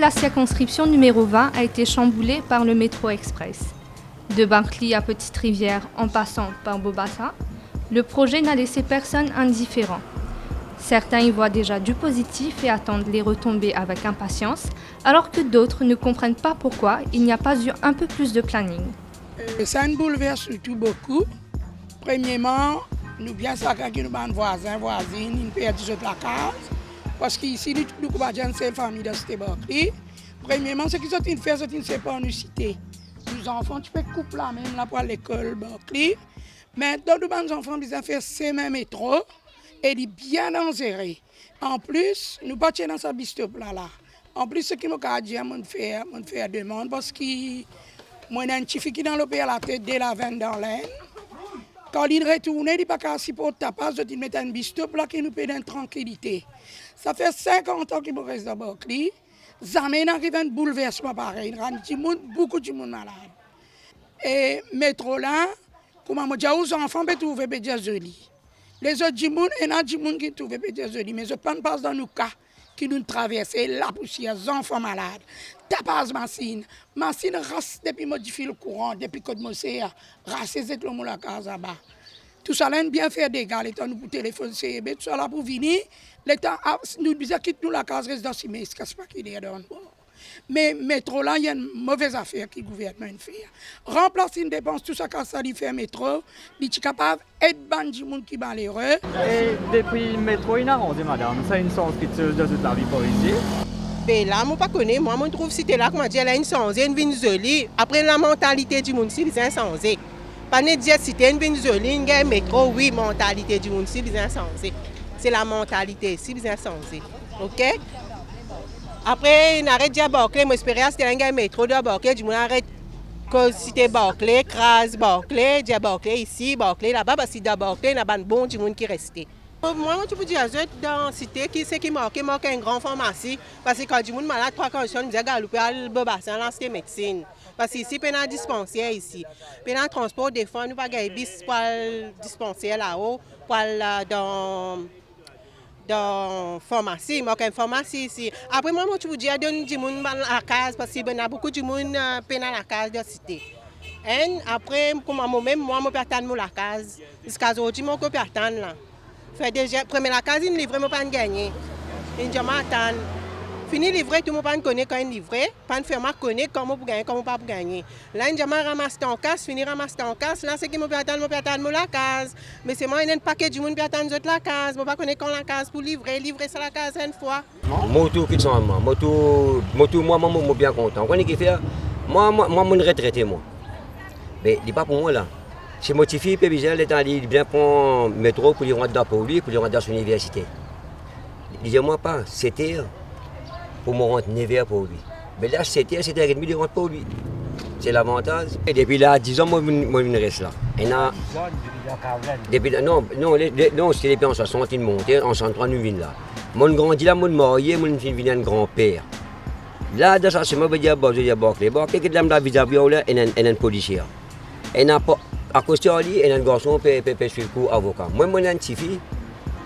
la circonscription numéro 20 a été chamboulée par le métro express. De Barkly à Petite-Rivière en passant par Bobassa, le projet n'a laissé personne indifférent. Certains y voient déjà du positif et attendent les retombées avec impatience, alors que d'autres ne comprennent pas pourquoi il n'y a pas eu un peu plus de planning. Ça nous bouleverse surtout beaucoup. Premièrement, nous bien savoir que nos voisins, voisines, ils perdent la case. Parce qu'ici, nous sommes une famille de cette Barkly. Premièrement, ce qu'ils ont fait, c'est pas nous citer. Les enfants, tu peux couper là même là pour l'école Barkly. Mais d'autres enfants, ils ont fait ces mêmes métros. Et il est bien dangereux. En plus, nous ne pas dans sa bistop là. En plus, ce qui m'a dit, je fais demande parce que moi, j'ai un petit fille qui est dans l'opéra la tête dès la veine dans l'aine. Quand il retourne, il n'est pas capable de taper, il met un bistop là qui nous paie une tranquillité. Ça fait 50 ans qu'il me reste dans Barkly. Ça m'est arrivé un bouleversement pareil. Il y a beaucoup de monde malade. Et métro là, comme on dit aux enfants, ils trouvent des jolies. Les autres gens, il y a des gens qui trouvent des jolies. Mais je pense pas dans nos cas qui nous traversent la poussière, les enfants malades. Tapage machine race depuis modifier le courant, depuis que je suis rassé c'est le la case là-bas. Tout ça là bien faire des gars, l'état nous pour téléphone CB, tout ça là pour venir, l'état nous disait quitte nous la case résidence mais c'est pas qu'il est dans. Mais métro là il y a une mauvaise affaire qui le gouvernement fait. Remplacer une dépense tout ça quand ça lui fait métro, il est capable être bandit monde qui malheureux. Et depuis le métro il a arrangé madame, ça a une sens qui de toute la vie pour ici. Mais là, je ne connais pas. Moi, je trouve que c'était là, comme je dis, elle a une changée, une Venezuela. Après, la mentalité du monde, c'est changé. Pas de dire si tu es une Venezuela, un métro, oui, la mentalité du monde, c'est changé. C'est la mentalité, c'est changé. OK? Après, on arrête de dire Barclay, moi, j'espérais que c'était un métro de Barclay. Du monde arrête que c'était Barclay, crase Barclay, dire Barclay ici, Barclay là-bas, parce que dans Barclay, il y a un bon du monde qui restait. Moi, je peux dire, dans la cité, qui c'est qui manque une grande pharmacie. Parce que quand du monde malade, trois conditions, nous disons galouper à Bobassa, là, c'est médecine. Parce qu'ici, il y a un dispensaire ici. Puis dans le transport, des fois, nous n'avons pas de bis pour le dispensaire là-haut, pour aller dans la pharmacie. Il manque une pharmacie ici. Après, moi, je peux dire, il y a du monde dans la case, parce qu'il y a beaucoup de monde dans la case de la cité. Et après, comme moi-même, je peux attendre la case. Jusqu'à aujourd'hui, je peux attendre là. Fait déjà, première la case, il ne livre pas gagner. Il dit, attends. Fini livrer, tout le monde ne connaît quand il livre. Pas de faire connaître comment pour gagner, comment pas pour gagner. Là, il dit, ramasse ton casse, fini ramasse ton casse. Là, c'est qui me peut attendre la case. Mais c'est moi, il y a un paquet du monde qui attend la case. Je ne pas connaître quand la case pour livrer ça la case une fois. Moto qui sont moi. Moto, moi, je suis bien content. Quand il fait, moi, je suis retraité, moi. Mais il n'est pas pour moi là. C'est motivé, puis il vient prendre le métro pour lui rendre pour lui, pour lui rendre dans son université. Il dit moi pas, c'était pour me rendre 9h pour lui. Mais là, c'était 7h30, il rentre pour lui. C'est l'avantage. Et depuis là, 10 ans, moi, je reste là. Et là, depuis, non, c'était depuis en 60, il montait, en 63, nous venons là. Mon grandi là, mon marié, mon fils vient un grand-père. Là, dans ça, c'est moi, je dis à Barclay, Barclay, qui est là, vis-à-vis là, et un policier. Et n'a pas. À cause de ça, il y a un garçon qui peut suivre le cours avocat. Moi, j'ai une petite fille,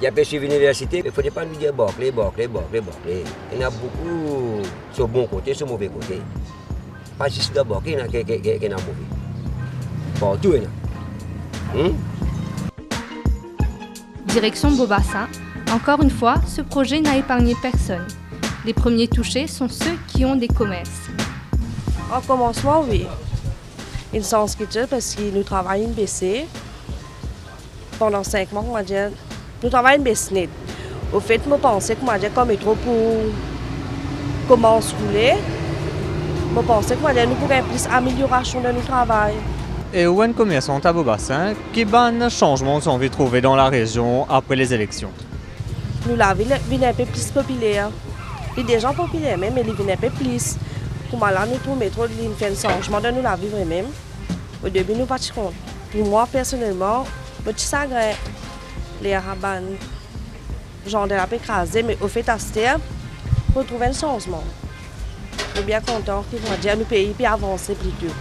il a suivi l'université. Il ne faut pas lui dire Barclay. Il y en a beaucoup sur le bon côté, sur le mauvais côté. Pas juste de Barclay, il y en a qui sont mauvais. Partout, il y en a. Direction Bobassa, encore une fois, ce projet n'a épargné personne. Les premiers touchés sont ceux qui ont des commerces. En commencement, oui. Ils sont inscrits parce que nous travaillons BC. Pendant 5 mois, nous travaillons BC. Au fait, je pensais que comme métro pour commencer à rouler, je pensais que nous pourrions plus amélioration de notre travail. Et où est-ce que commerçant à Bobassa, quel changement ont envie de trouver dans la région après les élections? Nous, la ville est un peu plus populaire. Il y a des gens populaires, mais il y a un peu plus. Comme là, nous trouvons métro, il fait un changement de nous la vivre même. Au début, nous pas compte. Pour moi, personnellement, je suis sagré. Les rabbins, j'en ai un peu écrasé, mais au fait, à ce terme, pour trouver un changement. Je suis bien content que le pays puisse avancer plus tôt.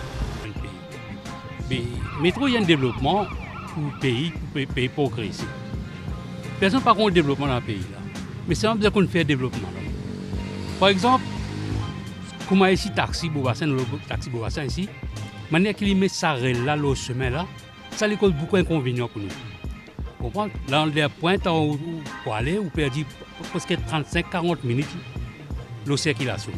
Mais métro, il y a un développement pour le pays progresser. Personne n'a pas contre le développement dans le pays. Là. Mais c'est un besoin qu'on fait développement. Là. Par exemple, comment ici taxi Beaubassin, le taxi Beaubassin ici, manière qu'il met ça là, le chemin là, ça lui cause beaucoup d'inconvénients pour nous. Vous comprenez? Dans les pointes où pour aller, vous perdez presque 35-40 minutes la circulation.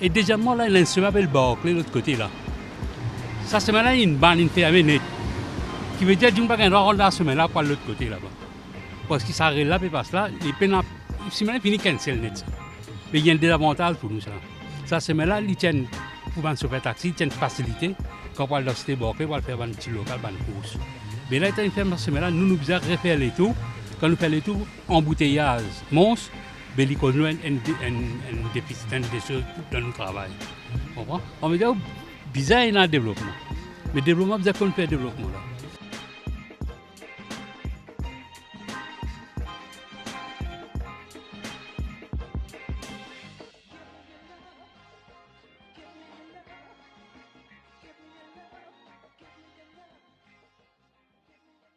Et déjà, moi, là, il y a un chemin appelé Barclay, de l'autre côté là. Ça, chemin-là, il y a une bande, une fermée nette. Qui veut dire que nous ne pouvons pas rentrer dans ce chemin-là pour l'autre côté là-bas. Parce qu'il s'arrête là, et passe là, les peines, si maintenant, finit cancel net. Mais il y a un désavantage pour nous, ça. Ça, chemin-là, ils tiennent, pour vendre sur taxi, ils tiennent facilité. Quand on parle de la cité Barclay, on va faire un petit local, une course. Mais là, il y a une ferme dans ce chemin-là, nous devons refaire les tours. Quand nous faisons les tours, embouteillage monstre. Mais il cause nous un déficit, des choses dans notre travail. On me dit, bizarre, il y a un développement. Mais le développement, bizarre qu'on fait le développement là.